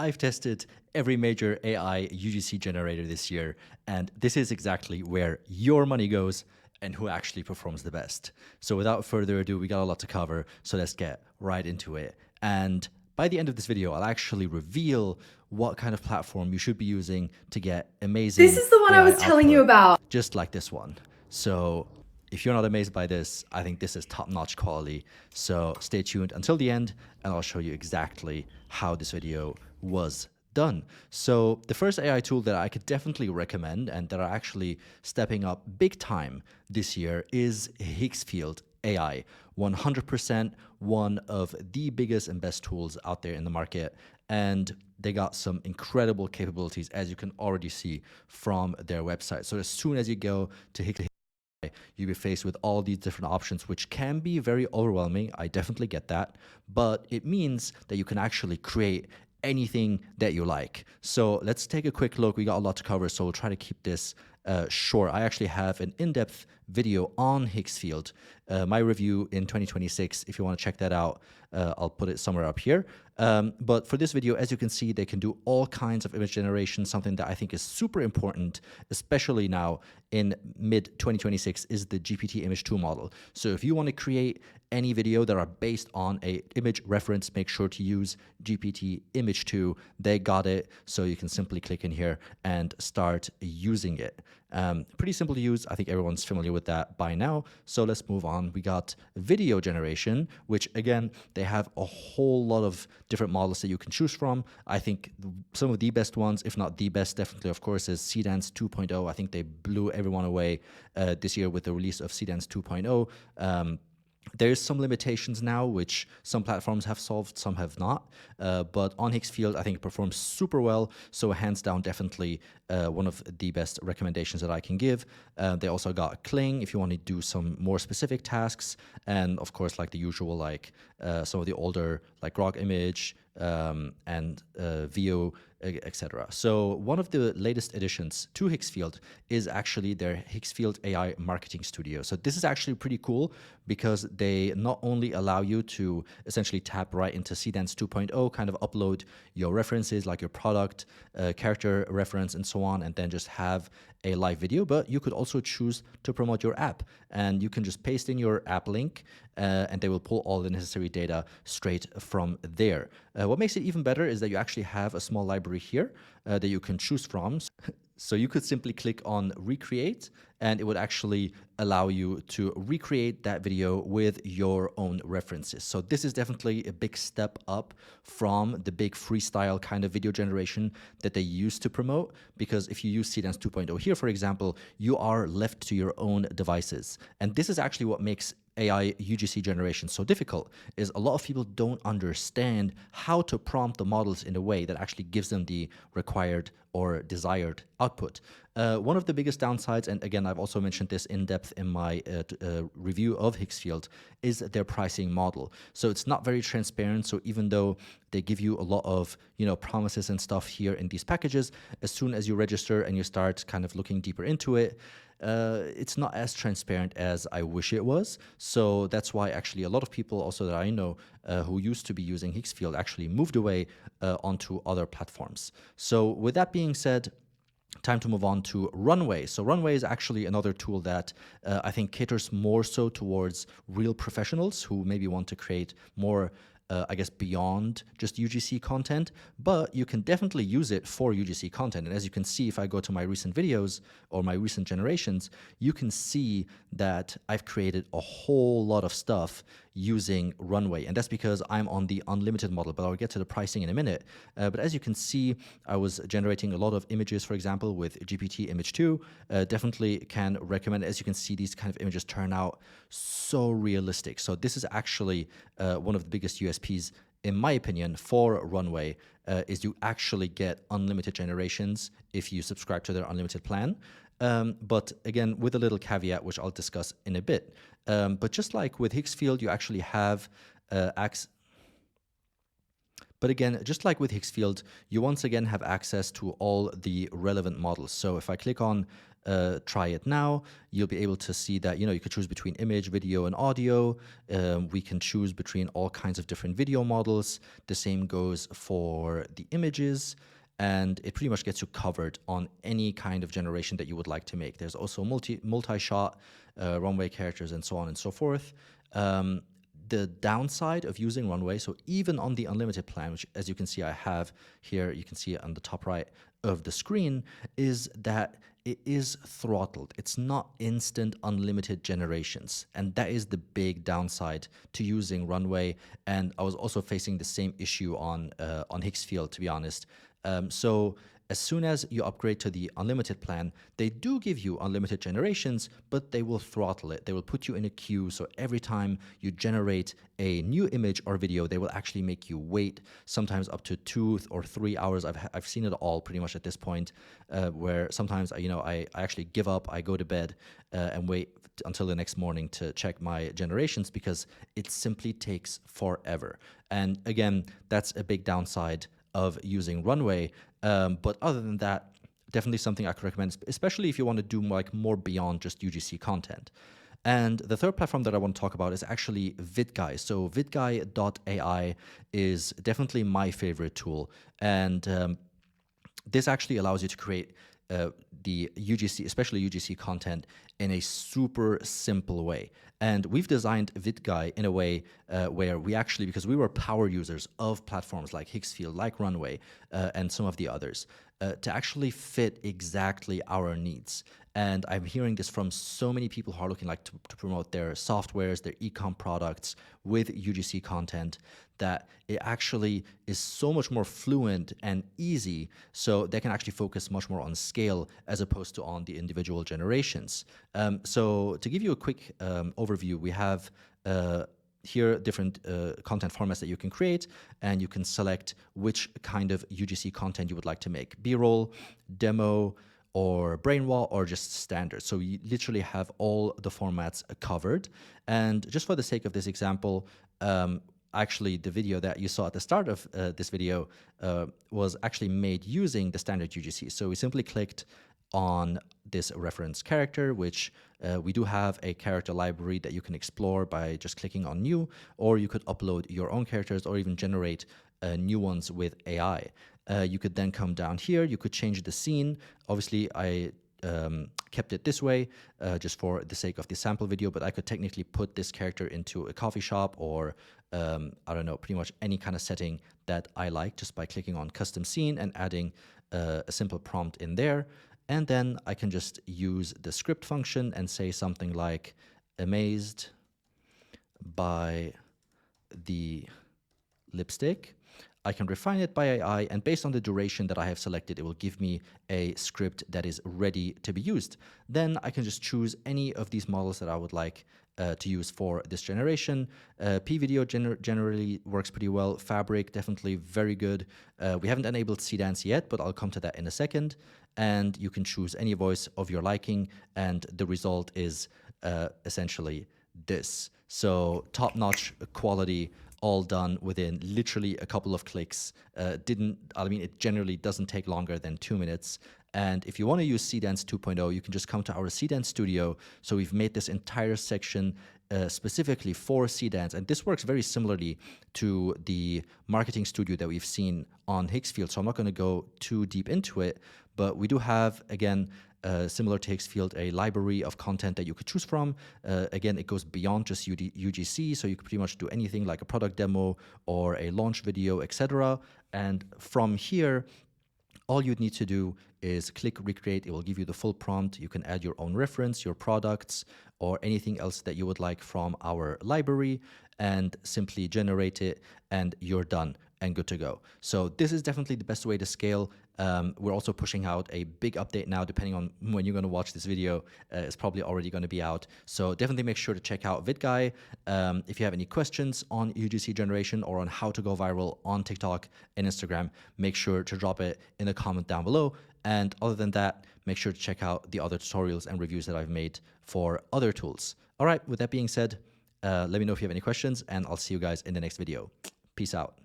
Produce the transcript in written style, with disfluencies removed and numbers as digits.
I've tested every major AI UGC generator this year, and this is exactly where your money goes and who actually performs the best. So without further ado, we got a lot to cover, so let's get right into it. And by the end of this video, I'll actually reveal what kind of platform you should be using to get amazing This is the one I AI was telling you output, about. just like this one. So if you're not amazed by this, I think this is top-notch quality. So stay tuned until the end, and I'll show you exactly how this video was done. So the first AI tool that I could definitely recommend and that are actually stepping up big time this year is Higgsfield AI. 100% one of the biggest and best tools out there in the market. And they got some incredible capabilities, as you can already see from their website. So as soon as you go to Higgsfield, you'll be faced with all these different options, which can be very overwhelming. I definitely get that. But it means that you can actually create anything that you like. So let's take a quick look. We got a lot to cover, so we'll try to keep this short. I actually have an in-depth video on Higgsfield, my review in 2026. If you want to check that out, I'll put it somewhere up here. But for this video, as you can see, they can do all kinds of image generation. Something that I think is super important, especially now in mid-2026, is the GPT Image 2 model. So if you want to create any video that are based on a image reference, make sure to use GPT Image 2. They got it, so you can simply click in here and start using it. Pretty simple to use. I think everyone's familiar with that by now. So let's move on. We got video generation, which again, they have a whole lot of different models that you can choose from. I think some of the best ones, if not the best, definitely, of course, is Seedance 2.0. I think they blew everyone away this year with the release of Seedance 2.0. There's some limitations now, which some platforms have solved, some have not. But on Higgsfield, I think it performs super well. So hands down, definitely one of the best recommendations that I can give. They also got Kling if you want to do some more specific tasks. And of course, like the usual, like some of the older, like Grok Image and VO, etc. So one of the latest additions to Higgsfield is actually their Higgsfield AI Marketing Studio. So this is actually pretty cool because they not only allow you to essentially tap right into Seedance 2.0, kind of upload your references like your product, character reference, and so on, and then just have a live video, but you could also choose to promote your app, and you can just paste in your app link and they will pull all the necessary data straight from there. What makes it even better is that you actually have a small library here that you can choose from. So you could simply click on recreate and it would actually allow you to recreate that video with your own references. So this is definitely a big step up from the big freestyle kind of video generation that they used to promote, because if you use Seedance 2.0 here, for example, you are left to your own devices. And this is actually what makes AI UGC generation so difficult, is a lot of people don't understand how to prompt the models in a way that actually gives them the required or desired output. One of the biggest downsides, and again, I've also mentioned this in depth in my review of Higgsfield, is their pricing model. So it's not very transparent. So even though they give you a lot of, promises and stuff here in these packages, as soon as you register and you start kind of looking deeper into it, it's not as transparent as I wish it was. So that's why actually a lot of people also that I know who used to be using Higgsfield actually moved away onto other platforms. So with that being said, time to move on to Runway. So Runway is actually another tool that I think caters more so towards real professionals who maybe want to create more beyond just UGC content, but you can definitely use it for UGC content. And as you can see, if I go to my recent videos or my recent generations, you can see that I've created a whole lot of stuff using Runway. And that's because I'm on the unlimited model, but I'll get to the pricing in a minute. But as you can see, I was generating a lot of images, for example, with GPT Image 2. Definitely can recommend. As you can see, these kind of images turn out so realistic. So this is actually one of the biggest USPs, in my opinion, for Runway, is you actually get unlimited generations if you subscribe to their unlimited plan. But again, with a little caveat, which I'll discuss in a bit. But just like with Higgsfield, you actually have But again, just like with Higgsfield, you once again have access to all the relevant models. So if I click on try it now, you'll be able to see that, you could choose between image, video, and audio. We can choose between all kinds of different video models. The same goes for the images. And it pretty much gets you covered on any kind of generation that you would like to make. There's also multi-shot, runway characters, and so on and so forth. The downside of using Runway, so even on the unlimited plan, which as you can see I have here, you can see it on the top right of the screen, is that it is throttled. It's not instant unlimited generations. And that is the big downside to using Runway. And I was also facing the same issue on Higgsfield, to be honest. So as soon as you upgrade to the unlimited plan, they do give you unlimited generations, but they will throttle it. They will put you in a queue. So every time you generate a new image or video, they will actually make you wait, sometimes up to 2 or 3 hours. I've seen it all pretty much at this point, where sometimes I actually give up, I go to bed and wait until the next morning to check my generations because it simply takes forever. And again, that's a big downside of using Runway. But other than that, definitely something I could recommend, especially if you want to do more beyond just UGC content. And the third platform that I want to talk about is actually VidGuy. So VidGuy.ai is definitely my favorite tool. And this actually allows you to create the UGC, especially UGC content, in a super simple way. And we've designed VidGuy in a way where we actually, because we were power users of platforms like Higgsfield, like Runway, and some of the others, to actually fit exactly our needs. And I'm hearing this from so many people who are looking to promote their softwares, their e-com products with UGC content, that it actually is so much more fluent and easy, so they can actually focus much more on scale as opposed to on the individual generations. So to give you a quick overview, we have here different content formats that you can create, and you can select which kind of UGC content you would like to make: B-roll, demo, or brainwall, or just standard. So you literally have all the formats covered. And just for the sake of this example, actually the video that you saw at the start of this video was actually made using the standard UGC. So we simply clicked on this reference character, which we do have a character library that you can explore by just clicking on new, or you could upload your own characters or even generate new ones with AI. You could then come down here, you could change the scene. Obviously, I kept it this way just for the sake of the sample video, but I could technically put this character into a coffee shop or, I don't know, pretty much any kind of setting that I like, just by clicking on custom scene and adding a simple prompt in there. And then I can just use the script function and say something like, amazed by the lipstick. I can refine it by AI, and based on the duration that I have selected, it will give me a script that is ready to be used. Then I can just choose any of these models that I would like to use for this generation. P-video generally works pretty well. Fabric, definitely very good. We haven't enabled Seedance yet, but I'll come to that in a second. And you can choose any voice of your liking, and the result is essentially this. So top-notch quality, all done within literally a couple of clicks. It generally doesn't take longer than 2 minutes. And if you want to use Seedance 2.0, you can just come to our Seedance studio. So we've made this entire section specifically for Seedance. And this works very similarly to the marketing studio that we've seen on Higgsfield. So I'm not going to go too deep into it, but we do have, again, similar to Higgsfield, a library of content that you could choose from. Again, it goes beyond just UGC, so you could pretty much do anything like a product demo or a launch video, etc. And from here, all you'd need to do is click recreate. It will give you the full prompt. You can add your own reference, your products, or anything else that you would like from our library, and simply generate it, and you're done and good to go. So this is definitely the best way to scale. We're also pushing out a big update now, depending on when you're going to watch this video. It's probably already going to be out. So definitely make sure to check out VidGuy. If you have any questions on UGC generation or on how to go viral on TikTok and Instagram, make sure to drop it in a comment down below. And other than that, make sure to check out the other tutorials and reviews that I've made for other tools. All right, with that being said, let me know if you have any questions, and I'll see you guys in the next video. Peace out.